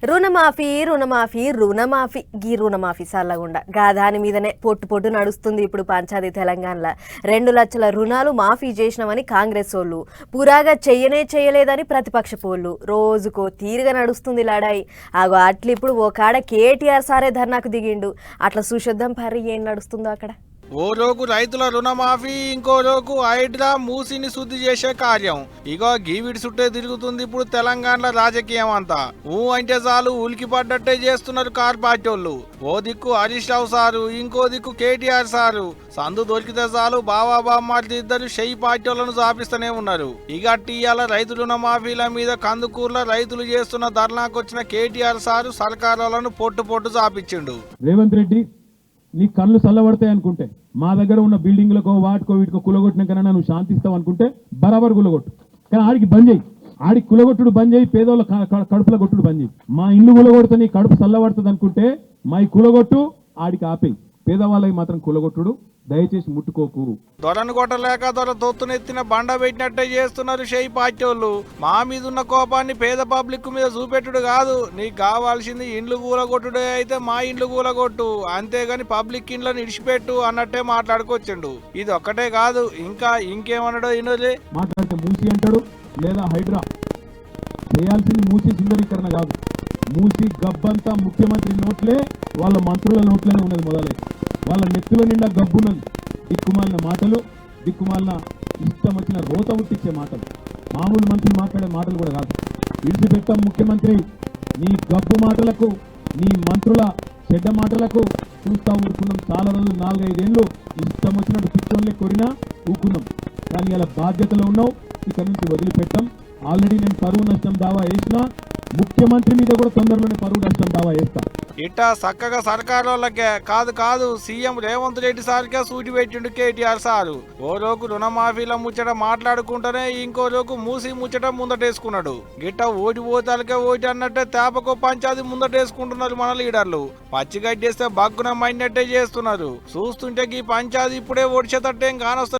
రుణమాఫీ రుణమాఫీ రుణమాఫీ గీ రుణమాఫీ సల్లగుండా గాదాని మీదనే పొట్టు నడుస్తుంది ఇప్పుడు పంచాయతీ తెలంగాణలో 2 లక్షల రుణాలు మాఫీ చేసినామని కాంగ్రెస్ వాళ్ళు పురాగా చేయలేదని ప్రతిపక్ష పోళ్ళు రోజుకో తీరుగా నడుస్తుంది లడాయి ఆగో అట్లా ఇప్పుడు ఓ కాడ కేటీఆర్ సారే ధర్నాకు దిగిండు అట్లా సుశుద్ధం పరి ఏం నడుస్తుందో అక్కడ ఓ రోజు రైతుల రుణమాఫీ ఇంకో రోజు హైడ్రా మూసిని శుద్ధి చేసే కార్యం ఇగో గీవిడి చుట్టే తిరుగుతుంది ఇప్పుడు తెలంగాణలో రాజకీయం అంతా అంటే చాలు ఉలికి పడ్డట్టే చేస్తున్నారు కార్ పార్టీ వాళ్ళు ఓ దిక్కు హరీష్ రావు సారు ఇంకో దిక్కు కేటీఆర్ సారు సందు దొరికితే చాలు బావా బామ్మార్ది ఇద్దరు షెయి పార్టీ వాళ్ళను చాపిస్తూనే ఉన్నారు ఇక టీయాల రైతు రుణమాఫీల మీద కందుకూరులో రైతులు చేస్తున్న ధర్నాకొచ్చిన కేటీఆర్ సారు సర్కారులను పొట్టు చాపించిండు. రేవంత్ రెడ్డి నీ కళ్ళు చల్లబడతాయి అనుకుంటే మా దగ్గర ఉన్న బిల్డింగ్లకో వాటికో వీటికో కులగొట్టినాకన్నా నువ్వు శాంతిస్తావు అనుకుంటే బరాబర్ కులగొట్టు, కానీ ఆడికి బంద్ చేయి, ఆడికి కులగొట్టుడు బంద్ చేయి, పేదోళ్ళ కడుపుల కొట్టుడు బంద్ చేయి. మా ఇల్లు కులగొడితే నీ కడుపు చల్లబడుతుంది అనుకుంటే మా కులగొట్టు, ఆడికి ఆపేయి. పేదవాళ్ళకి మాత్రం కులగొట్టుడు దయచేసి ముట్టుకోకు. దొరను కొట్టలేక దొర తొత్తునెత్తిన బండ పెట్టినట్టే చేస్తున్నారు షెయి పార్టీ వాళ్ళు. మా మీద ఉన్న కోపాన్ని పేద పబ్లిక్ మీద చూపెట్టుడు కాదు, నీకు కావాల్సింది ఇండ్లు కూలగొట్టుడే అయితే మా ఇండ్లు కూలగొట్టు, అంతేగాని పబ్లిక్ ఇండ్లను ఇడిచిపెట్టు అన్నట్టే మాట్లాడుకొచ్చిండు. ఇది ఒక్కటే కాదు ఇంకా ఇంకేమన్నాడో ఇనోలే. మాట్లాడితే మూసి అంటాడు లేదా హైడ్రా. చేయాల్సింది మూసి సుందరీకరణ కాదు, మూసి గబ్బంతా ముఖ్యమంత్రి నోట్లే వాళ్ళ మంత్రుల నోట్లోనే ఉన్నది. మొదలై వాళ్ళ నెత్తుల నిండా గబ్బున్నది. దిక్కుమాలిన మాటలు, దిక్కుమాలిన ఇష్టం వచ్చిన రోత ఉట్టించే మాటలు, మామూలు మంత్రులు మాట్లాడే మాటలు కూడా కాదు. విడిచిపెట్టాం ముఖ్యమంత్రి, నీ గబ్బు మాటలకు నీ మంత్రుల చెడ్డ మాటలకు చూస్తా ఊరుకున్నాం. చాలా రోజులు 4-5 ఏళ్ళు ఇష్టం వచ్చినట్టు పిచ్చోళ్ళే కొరినా ఊకున్నాం, కానీ ఇలా బాధ్యతలో ఉన్నావు, ఇక్కడ నుంచి వదిలిపెట్టాం. ఆల్రెడీ నేను పరువు నష్టం దావా వేసినా, ముఖ్యమంత్రి మీద కూడా తొందరలోనే పరువు నష్టం దావా వేస్తా. ఇట్టా చక్కగా సర్కారు వాళ్ళకే కాదు సీఎం రేవంత్ రెడ్డి సార్కే సూటి పెట్టిండు కేటీఆర్ సారు. ఓ రోజు రుణమాఫీల ముచ్చట మాట్లాడుకుంటూనే ఇంకో రోజు మూసి ముచ్చట ముందటేసుకున్నాడు. గిట్ట ఓటిపోతాలకే ఓటి అన్నట్టే తేపకో పంచాది ముందటేసుకుంటున్నారు మన లీడర్లు. పచ్చిగడ్డేస్తే బగ్గున మైనట్టే చేస్తున్నారు. చూస్తుంటే ఈ పంచాది ఇప్పుడే ఓడిచేటట్టేం కానొస్తుంది.